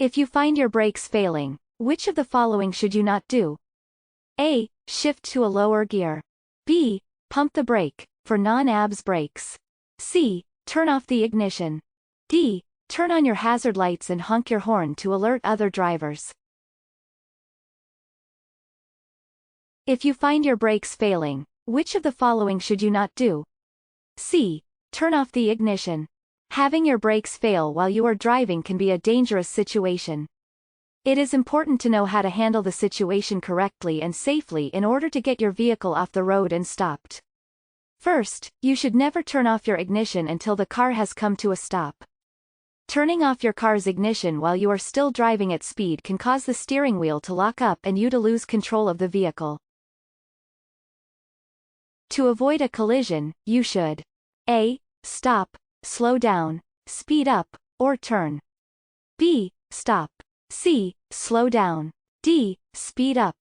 If you find your brakes failing, which of the following should you not do? A. Shift to a lower gear. B. Pump the brake, for non-ABS brakes. C. Turn off the ignition. D. Turn on your hazard lights and honk your horn to alert other drivers. If you find your brakes failing, which of the following should you not do? C. Turn off the ignition. Having your brakes fail while you are driving can be a dangerous situation. It is important to know how to handle the situation correctly and safely in order to get your vehicle off the road and stopped. First, you should never turn off your ignition until the car has come to a stop. Turning off your car's ignition while you are still driving at speed can cause the steering wheel to lock up and you to lose control of the vehicle. To avoid a collision, you should A. Stop, slow down, speed up, or turn. B. Stop. C. Slow down. D. Speed up.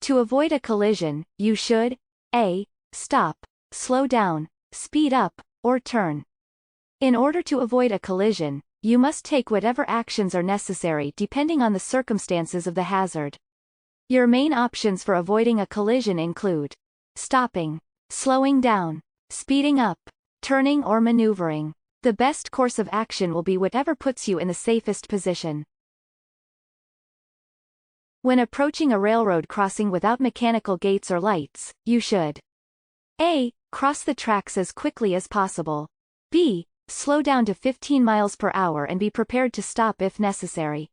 To avoid a collision, you should A. Stop, slow down, speed up, or turn. In order to avoid a collision, you must take whatever actions are necessary depending on the circumstances of the hazard. Your main options for avoiding a collision include stopping, slowing down, speeding up, turning or maneuvering. The best course of action will be whatever puts you in the safest position. When approaching a railroad crossing without mechanical gates or lights, you should A. Cross the tracks as quickly as possible. B. Slow down to 15 miles per hour and be prepared to stop if necessary.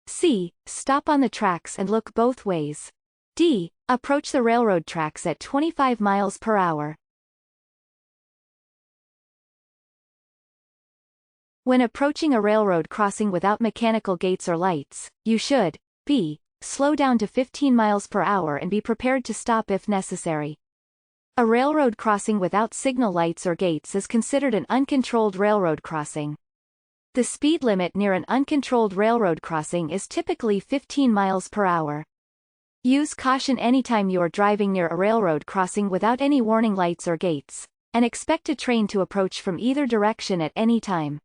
C. Stop on the tracks and look both ways. D. Approach the railroad tracks at 25 miles per hour. When approaching a railroad crossing without mechanical gates or lights, you should B. Slow down to 15 miles per hour and be prepared to stop if necessary. A railroad crossing without signal lights or gates is considered an uncontrolled railroad crossing. The speed limit near an uncontrolled railroad crossing is typically 15 miles per hour. Use caution anytime you are driving near a railroad crossing without any warning lights or gates, and expect a train to approach from either direction at any time.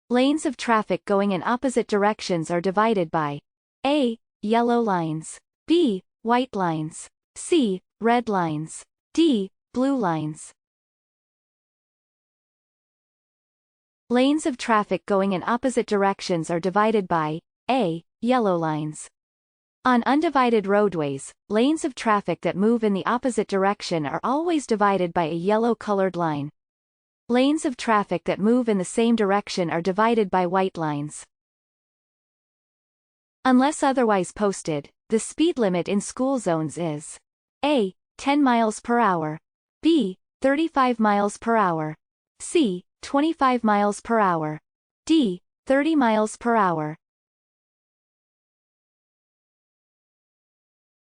Lanes of traffic going in opposite directions are divided by A. Yellow lines. B. White lines. C. Red lines. D. Blue lines. Lanes of traffic going in opposite directions are divided by A. Yellow lines. On undivided roadways, lanes of traffic that move in the opposite direction are always divided by a yellow-colored line. Lanes of traffic that move in the same direction are divided by white lines. Unless otherwise posted, the speed limit in school zones is A. 10 miles per hour. B. 35 miles per hour. C. 25 miles per hour. D. 30 miles per hour.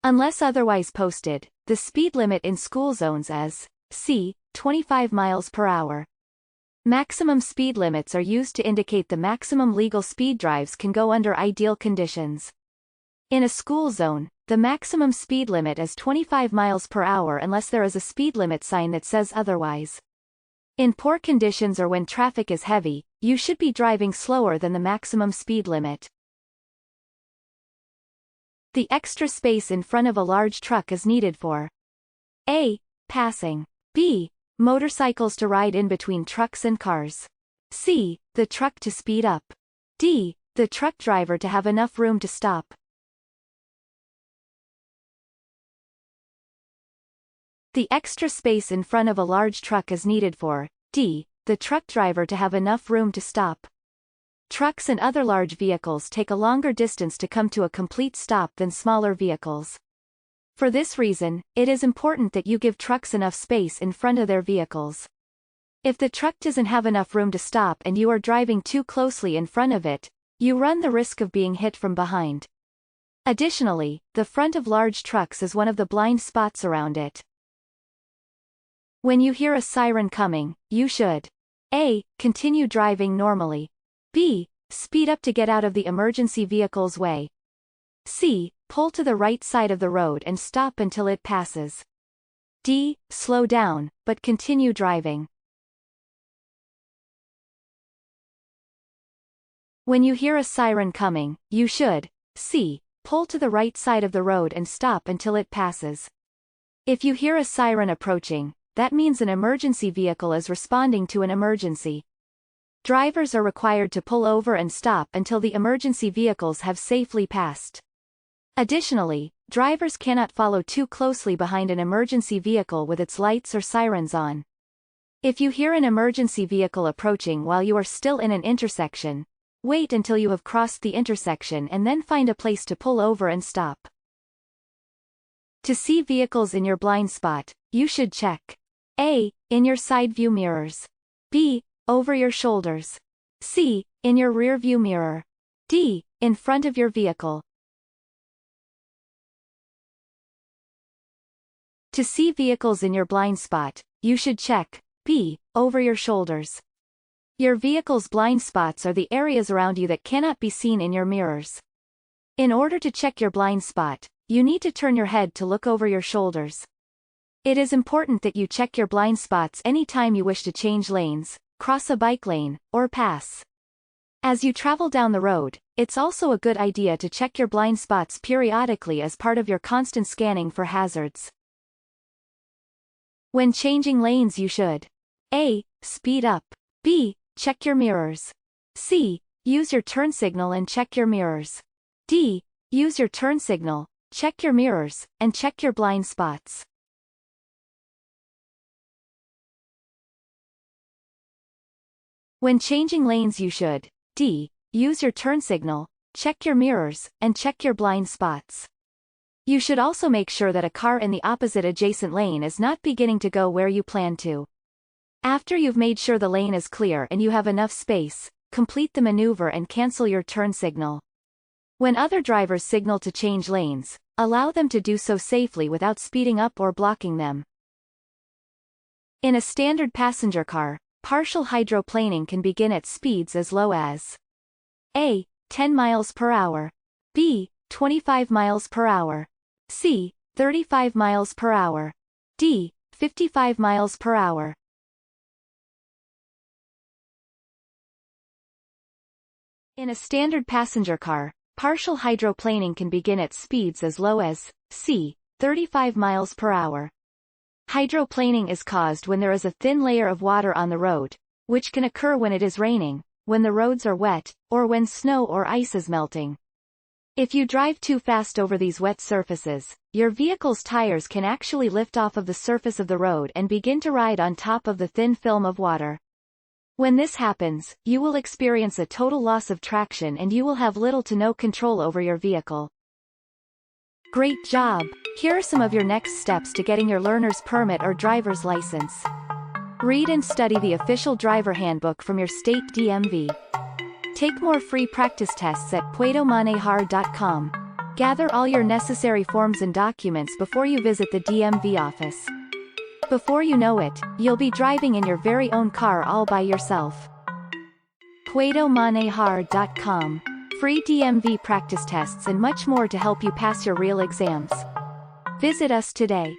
Unless otherwise posted, the speed limit in school zones is C. 25 miles per hour. Maximum speed limits are used to indicate the maximum legal speed drives can go under ideal conditions. In a school zone, the maximum speed limit is 25 miles per hour unless there is a speed limit sign that says otherwise. In poor conditions or when traffic is heavy, you should be driving slower than the maximum speed limit. The extra space in front of a large truck is needed for A. Passing. B. Motorcycles to ride in between trucks and cars. C. The truck to speed up. D. The truck driver to have enough room to stop. The extra space in front of a large truck is needed for D. The truck driver to have enough room to stop. Trucks and other large vehicles take a longer distance to come to a complete stop than smaller vehicles. For this reason, it is important that you give trucks enough space in front of their vehicles. If the truck doesn't have enough room to stop and you are driving too closely in front of it, you run the risk of being hit from behind. Additionally, the front of large trucks is one of the blind spots around it. When you hear a siren coming, you should A. Continue driving normally. B. Speed up to get out of the emergency vehicle's way. C. Pull to the right side of the road and stop until it passes. D. Slow down, but continue driving. When you hear a siren coming, you should C. Pull to the right side of the road and stop until it passes. If you hear a siren approaching, that means an emergency vehicle is responding to an emergency. Drivers are required to pull over and stop until the emergency vehicles have safely passed. Additionally, drivers cannot follow too closely behind an emergency vehicle with its lights or sirens on. If you hear an emergency vehicle approaching while you are still in an intersection, wait until you have crossed the intersection and then find a place to pull over and stop. To see vehicles in your blind spot, you should check A. In your side view mirrors. B. Over your shoulders. C. In your rear view mirror. D. In front of your vehicle. To see vehicles in your blind spot, you should check B. Over your shoulders. Your vehicle's blind spots are the areas around you that cannot be seen in your mirrors. In order to check your blind spot, you need to turn your head to look over your shoulders. It is important that you check your blind spots anytime you wish to change lanes, cross a bike lane, or pass. As you travel down the road, it's also a good idea to check your blind spots periodically as part of your constant scanning for hazards. When changing lanes you should A. Speed up. B. Check your mirrors. C. Use your turn signal and check your mirrors. D. Use your turn signal, check your mirrors, and check your blind spots. When changing lanes you should D. Use your turn signal, check your mirrors, and check your blind spots. You should also make sure that a car in the opposite adjacent lane is not beginning to go where you plan to. After you've made sure the lane is clear and you have enough space, complete the maneuver and cancel your turn signal. When other drivers signal to change lanes, allow them to do so safely without speeding up or blocking them. In a standard passenger car, partial hydroplaning can begin at speeds as low as A. 10 miles per hour. B. 25 miles per hour. C. 35 miles per hour. D. 55 miles per hour. In a standard passenger car, partial hydroplaning can begin at speeds as low as C. 35 miles per hour. Hydroplaning is caused when there is a thin layer of water on the road, which can occur when it is raining, when the roads are wet, or when snow or ice is melting. If you drive too fast over these wet surfaces, your vehicle's tires can actually lift off of the surface of the road and begin to ride on top of the thin film of water. When this happens, you will experience a total loss of traction and you will have little to no control over your vehicle. Great job! Here are some of your next steps to getting your learner's permit or driver's license. Read and study the official driver handbook from your state DMV. Take more free practice tests at puedomanejar.com. Gather all your necessary forms and documents before you visit the DMV office. Before you know it, you'll be driving in your very own car all by yourself. puedomanejar.com. Free DMV practice tests and much more to help you pass your real exams. Visit us today.